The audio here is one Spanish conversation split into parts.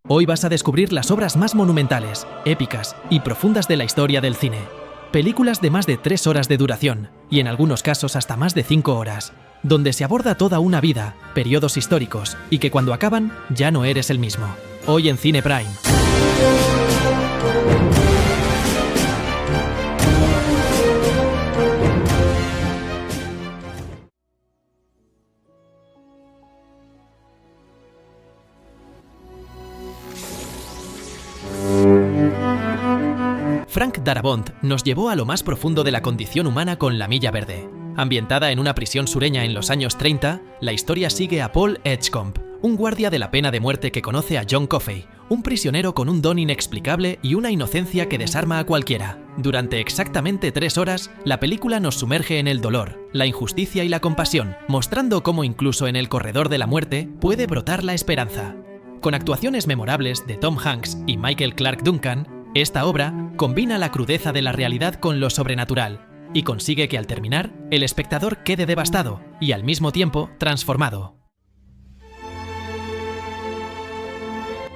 Hoy vas a descubrir las obras más monumentales, épicas y profundas de la historia del cine. Películas de más de 3 horas de duración, y en algunos casos hasta más de 5 horas, donde se aborda toda una vida, periodos históricos, y que cuando acaban ya no eres el mismo. Hoy en Cine Prime. Frank Darabont nos llevó a lo más profundo de la condición humana con La Milla Verde. Ambientada en una prisión sureña en los años 30, la historia sigue a Paul Edgecombe, un guardia de la pena de muerte que conoce a John Coffey, un prisionero con un don inexplicable y una inocencia que desarma a cualquiera. Durante exactamente 3 horas, la película nos sumerge en el dolor, la injusticia y la compasión, mostrando cómo incluso en el corredor de la muerte puede brotar la esperanza. Con actuaciones memorables de Tom Hanks y Michael Clarke Duncan, esta obra combina la crudeza de la realidad con lo sobrenatural y consigue que al terminar, el espectador quede devastado y al mismo tiempo transformado.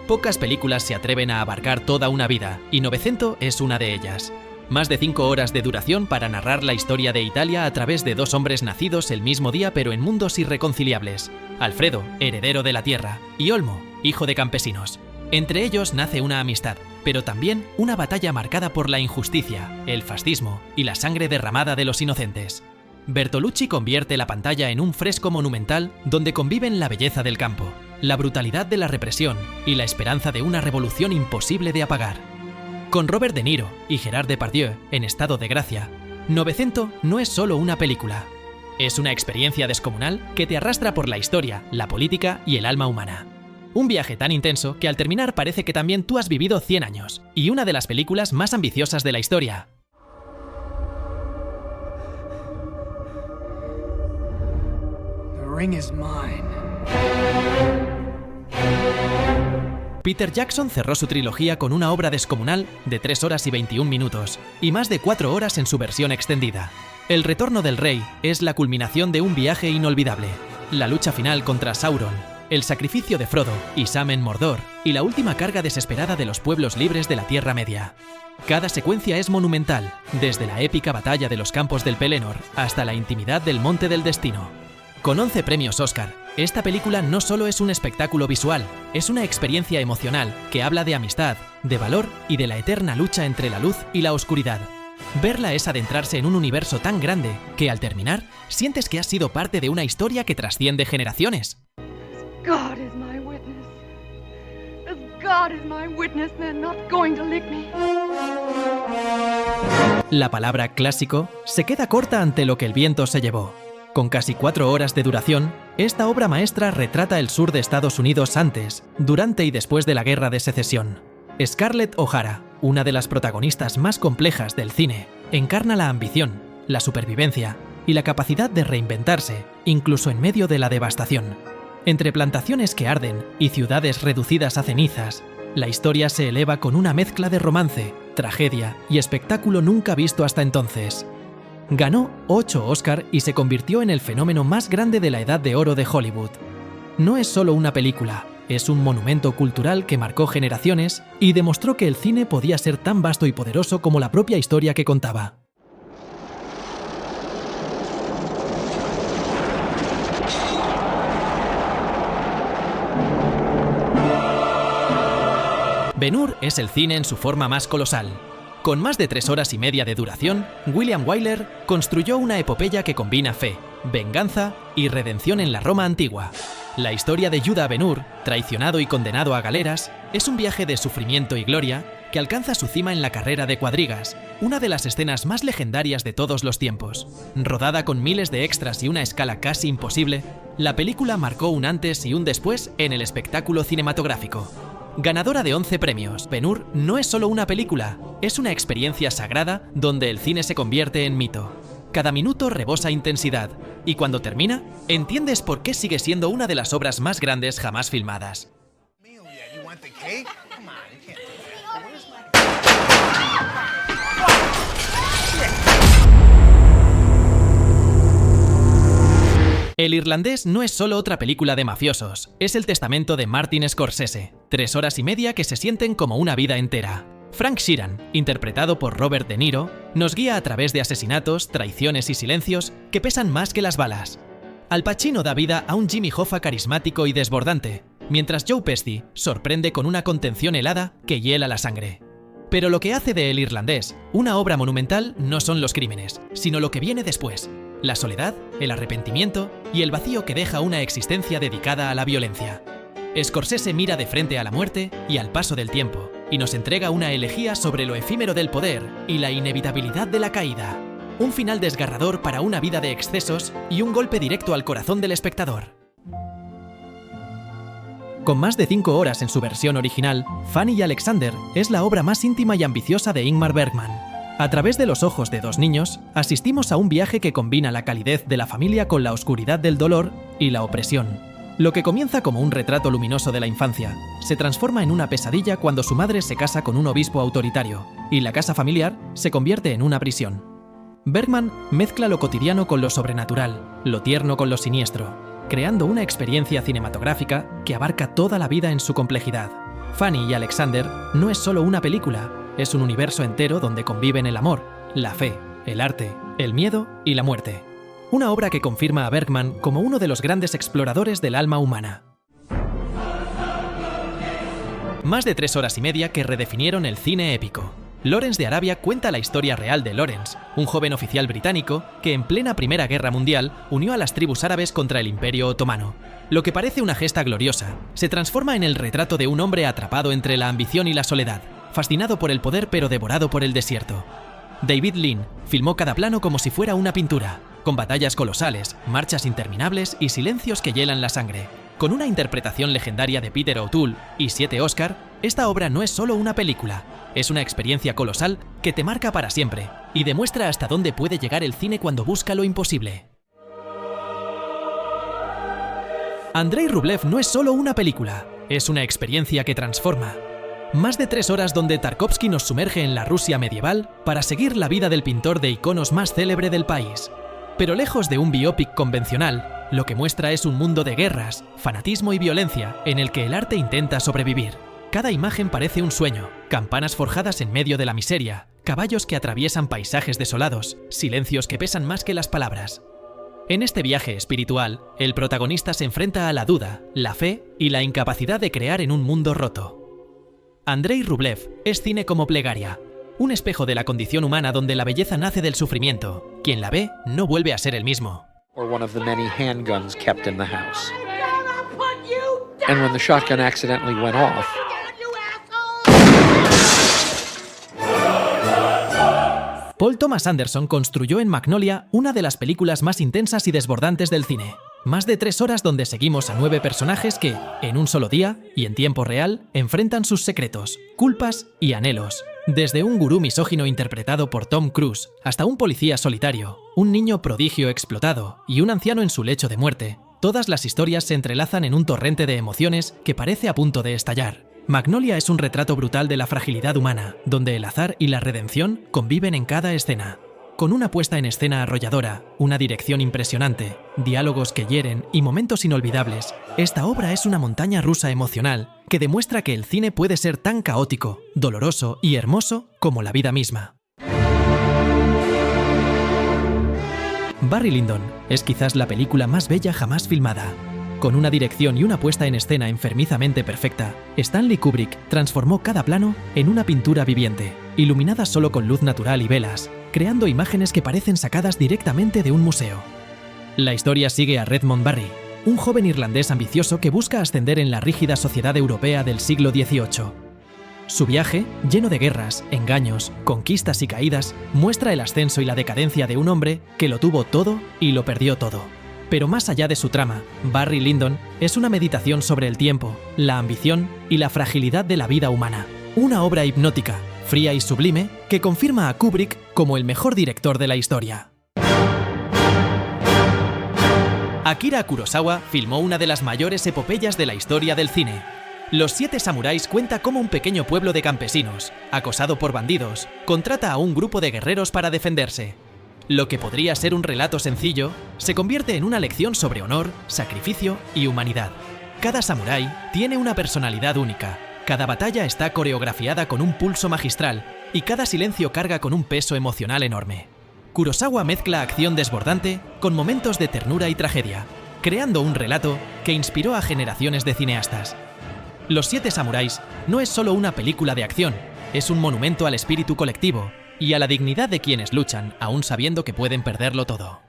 Pocas películas se atreven a abarcar toda una vida, y Novecento es una de ellas. Más de 5 horas de duración para narrar la historia de Italia a través de 2 hombres nacidos el mismo día pero en mundos irreconciliables. Alfredo, heredero de la tierra, y Olmo, hijo de campesinos. Entre ellos nace una amistad, pero también una batalla marcada por la injusticia, el fascismo y la sangre derramada de los inocentes. Bertolucci convierte la pantalla en un fresco monumental donde conviven la belleza del campo, la brutalidad de la represión y la esperanza de una revolución imposible de apagar. Con Robert De Niro y Gerard Depardieu en estado de gracia, Novecento no es solo una película. Es una experiencia descomunal que te arrastra por la historia, la política y el alma humana. Un viaje tan intenso que al terminar parece que también tú has vivido 100 años, y una de las películas más ambiciosas de la historia. The ring is mine. Peter Jackson cerró su trilogía con una obra descomunal de 3 horas y 21 minutos, y más de 4 horas en su versión extendida. El retorno del rey es la culminación de un viaje inolvidable, la lucha final contra Sauron, el sacrificio de Frodo y Sam en Mordor, y la última carga desesperada de los pueblos libres de la Tierra Media. Cada secuencia es monumental, desde la épica batalla de los campos del Pelennor hasta la intimidad del Monte del Destino. Con 11 premios Oscar, esta película no solo es un espectáculo visual, es una experiencia emocional que habla de amistad, de valor y de la eterna lucha entre la luz y la oscuridad. Verla es adentrarse en un universo tan grande que al terminar, sientes que has sido parte de una historia que trasciende generaciones. God is my witness. As God is my witness, they're not going to lick me. La palabra clásico se queda corta ante lo que el viento se llevó. Con casi 4 horas de duración, esta obra maestra retrata el sur de Estados Unidos antes, durante y después de la Guerra de Secesión. Scarlett O'Hara, una de las protagonistas más complejas del cine, encarna la ambición, la supervivencia y la capacidad de reinventarse, incluso en medio de la devastación. Entre plantaciones que arden y ciudades reducidas a cenizas, la historia se eleva con una mezcla de romance, tragedia y espectáculo nunca visto hasta entonces. Ganó 8 Oscar y se convirtió en el fenómeno más grande de la Edad de Oro de Hollywood. No es solo una película, es un monumento cultural que marcó generaciones y demostró que el cine podía ser tan vasto y poderoso como la propia historia que contaba. Ben-Hur es el cine en su forma más colosal. Con más de 3 horas y media de duración, William Wyler construyó una epopeya que combina fe, venganza y redención en la Roma antigua. La historia de Judah Ben-Hur, traicionado y condenado a galeras, es un viaje de sufrimiento y gloria que alcanza su cima en la carrera de cuadrigas, una de las escenas más legendarias de todos los tiempos. Rodada con miles de extras y una escala casi imposible, la película marcó un antes y un después en el espectáculo cinematográfico. Ganadora de 11 premios, Ben-Hur no es solo una película, es una experiencia sagrada donde el cine se convierte en mito. Cada minuto rebosa intensidad, y cuando termina, entiendes por qué sigue siendo una de las obras más grandes jamás filmadas. El Irlandés no es solo otra película de mafiosos, es el testamento de Martin Scorsese. 3 horas y media que se sienten como una vida entera. Frank Sheeran, interpretado por Robert De Niro, nos guía a través de asesinatos, traiciones y silencios que pesan más que las balas. Al Pacino da vida a un Jimmy Hoffa carismático y desbordante, mientras Joe Pesci sorprende con una contención helada que hiela la sangre. Pero lo que hace de El Irlandés una obra monumental no son los crímenes, sino lo que viene después: la soledad, el arrepentimiento y el vacío que deja una existencia dedicada a la violencia. Scorsese mira de frente a la muerte y al paso del tiempo, y nos entrega una elegía sobre lo efímero del poder y la inevitabilidad de la caída. Un final desgarrador para una vida de excesos y un golpe directo al corazón del espectador. Con más de 5 horas en su versión original, Fanny y Alexander es la obra más íntima y ambiciosa de Ingmar Bergman. A través de los ojos de 2 niños, asistimos a un viaje que combina la calidez de la familia con la oscuridad del dolor y la opresión. Lo que comienza como un retrato luminoso de la infancia, se transforma en una pesadilla cuando su madre se casa con un obispo autoritario, y la casa familiar se convierte en una prisión. Bergman mezcla lo cotidiano con lo sobrenatural, lo tierno con lo siniestro, creando una experiencia cinematográfica que abarca toda la vida en su complejidad. Fanny y Alexander no es solo una película, es un universo entero donde conviven el amor, la fe, el arte, el miedo y la muerte. Una obra que confirma a Bergman como uno de los grandes exploradores del alma humana. Más de 3 horas y media que redefinieron el cine épico. Lawrence de Arabia cuenta la historia real de Lawrence, un joven oficial británico que en plena Primera Guerra Mundial unió a las tribus árabes contra el Imperio Otomano. Lo que parece una gesta gloriosa, se transforma en el retrato de un hombre atrapado entre la ambición y la soledad, fascinado por el poder pero devorado por el desierto. David Lean filmó cada plano como si fuera una pintura, con batallas colosales, marchas interminables y silencios que hielan la sangre. Con una interpretación legendaria de Peter O'Toole y 7 Oscar, esta obra no es solo una película, es una experiencia colosal que te marca para siempre y demuestra hasta dónde puede llegar el cine cuando busca lo imposible. Andrei Rublev no es solo una película, es una experiencia que transforma. Más de 3 horas donde Tarkovsky nos sumerge en la Rusia medieval para seguir la vida del pintor de iconos más célebre del país. Pero lejos de un biopic convencional, lo que muestra es un mundo de guerras, fanatismo y violencia en el que el arte intenta sobrevivir. Cada imagen parece un sueño, campanas forjadas en medio de la miseria, caballos que atraviesan paisajes desolados, silencios que pesan más que las palabras. En este viaje espiritual, el protagonista se enfrenta a la duda, la fe y la incapacidad de crear en un mundo roto. Andrei Rublev es cine como plegaria, un espejo de la condición humana donde la belleza nace del sufrimiento. Quien la ve no vuelve a ser el mismo. Or one of the many handguns kept in the house. And when the shotgun accidentally went off, Paul Thomas Anderson construyó en Magnolia una de las películas más intensas y desbordantes del cine. Más de 3 horas donde seguimos a 9 personajes que, en un solo día y en tiempo real, enfrentan sus secretos, culpas y anhelos. Desde un gurú misógino interpretado por Tom Cruise, hasta un policía solitario, un niño prodigio explotado y un anciano en su lecho de muerte, todas las historias se entrelazan en un torrente de emociones que parece a punto de estallar. Magnolia es un retrato brutal de la fragilidad humana, donde el azar y la redención conviven en cada escena. Con una puesta en escena arrolladora, una dirección impresionante, diálogos que hieren y momentos inolvidables, esta obra es una montaña rusa emocional que demuestra que el cine puede ser tan caótico, doloroso y hermoso como la vida misma. Barry Lyndon es quizás la película más bella jamás filmada. Con una dirección y una puesta en escena enfermizamente perfecta, Stanley Kubrick transformó cada plano en una pintura viviente, iluminada solo con luz natural y velas, creando imágenes que parecen sacadas directamente de un museo. La historia sigue a Redmond Barry, un joven irlandés ambicioso que busca ascender en la rígida sociedad europea del siglo XVIII. Su viaje, lleno de guerras, engaños, conquistas y caídas, muestra el ascenso y la decadencia de un hombre que lo tuvo todo y lo perdió todo. Pero más allá de su trama, Barry Lyndon es una meditación sobre el tiempo, la ambición y la fragilidad de la vida humana. Una obra hipnótica, fría y sublime, que confirma a Kubrick como el mejor director de la historia. Akira Kurosawa filmó una de las mayores epopeyas de la historia del cine. Los 7 samuráis cuenta cómo un pequeño pueblo de campesinos, acosado por bandidos, contrata a un grupo de guerreros para defenderse. Lo que podría ser un relato sencillo, se convierte en una lección sobre honor, sacrificio y humanidad. Cada samurái tiene una personalidad única, cada batalla está coreografiada con un pulso magistral y cada silencio carga con un peso emocional enorme. Kurosawa mezcla acción desbordante con momentos de ternura y tragedia, creando un relato que inspiró a generaciones de cineastas. Los Siete Samuráis no es solo una película de acción, es un monumento al espíritu colectivo y a la dignidad de quienes luchan, aún sabiendo que pueden perderlo todo.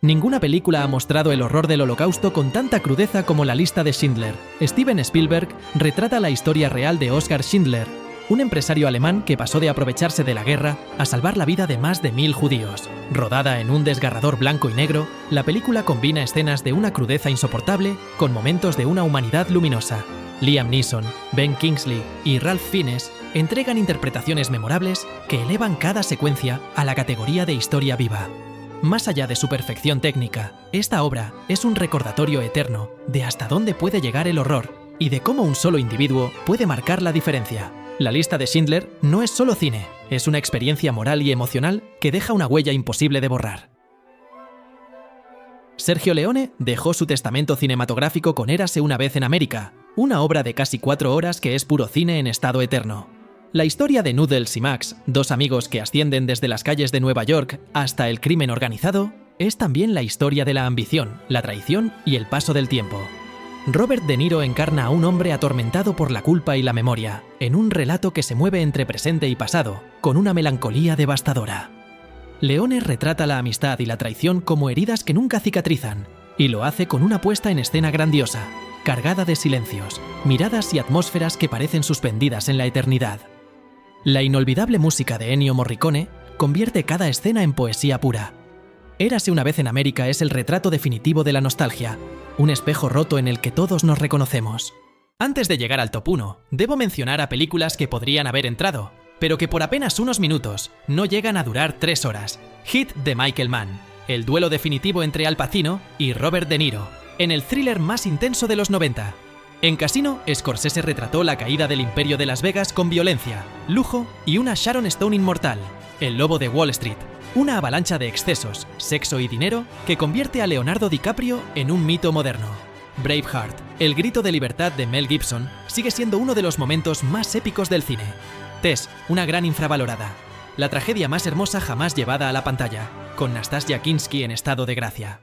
Ninguna película ha mostrado el horror del Holocausto con tanta crudeza como La lista de Schindler. Steven Spielberg retrata la historia real de Oskar Schindler, un empresario alemán que pasó de aprovecharse de la guerra a salvar la vida de más de 1000 judíos. Rodada en un desgarrador blanco y negro, la película combina escenas de una crudeza insoportable con momentos de una humanidad luminosa. Liam Neeson, Ben Kingsley y Ralph Fiennes entregan interpretaciones memorables que elevan cada secuencia a la categoría de historia viva. Más allá de su perfección técnica, esta obra es un recordatorio eterno de hasta dónde puede llegar el horror y de cómo un solo individuo puede marcar la diferencia. La lista de Schindler no es solo cine, es una experiencia moral y emocional que deja una huella imposible de borrar. Sergio Leone dejó su testamento cinematográfico con Érase una vez en América, una obra de casi 4 horas que es puro cine en estado eterno. La historia de Noodles y Max, dos amigos que ascienden desde las calles de Nueva York hasta el crimen organizado, es también la historia de la ambición, la traición y el paso del tiempo. Robert De Niro encarna a un hombre atormentado por la culpa y la memoria, en un relato que se mueve entre presente y pasado, con una melancolía devastadora. Leone retrata la amistad y la traición como heridas que nunca cicatrizan, y lo hace con una puesta en escena grandiosa, cargada de silencios, miradas y atmósferas que parecen suspendidas en la eternidad. La inolvidable música de Ennio Morricone convierte cada escena en poesía pura. Érase una vez en América es el retrato definitivo de la nostalgia, un espejo roto en el que todos nos reconocemos. Antes de llegar al top 1, debo mencionar a películas que podrían haber entrado, pero que por apenas unos minutos no llegan a durar 3 horas. Hit de Michael Mann, el duelo definitivo entre Al Pacino y Robert De Niro, en el thriller más intenso de los 90. En Casino, Scorsese retrató la caída del imperio de Las Vegas con violencia, lujo y una Sharon Stone inmortal. El lobo de Wall Street, una avalancha de excesos, sexo y dinero que convierte a Leonardo DiCaprio en un mito moderno. Braveheart, el grito de libertad de Mel Gibson, sigue siendo uno de los momentos más épicos del cine. Tess, una gran infravalorada. La tragedia más hermosa jamás llevada a la pantalla, con Nastassja Kinski en estado de gracia.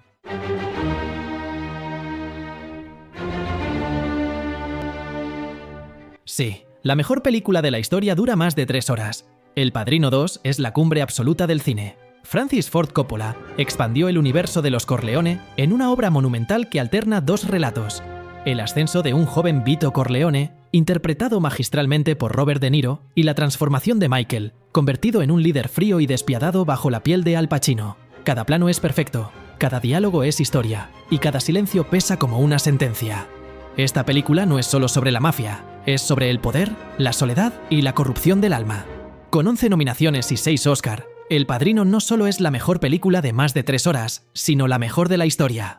Sí, la mejor película de la historia dura más de 3 horas. El Padrino 2 es la cumbre absoluta del cine. Francis Ford Coppola expandió el universo de los Corleone en una obra monumental que alterna 2 relatos. El ascenso de un joven Vito Corleone, interpretado magistralmente por Robert De Niro, y la transformación de Michael, convertido en un líder frío y despiadado bajo la piel de Al Pacino. Cada plano es perfecto, cada diálogo es historia, y cada silencio pesa como una sentencia. Esta película no es solo sobre la mafia, es sobre el poder, la soledad y la corrupción del alma. Con 11 nominaciones y 6 Oscar, El Padrino no solo es la mejor película de más de 3 horas, sino la mejor de la historia.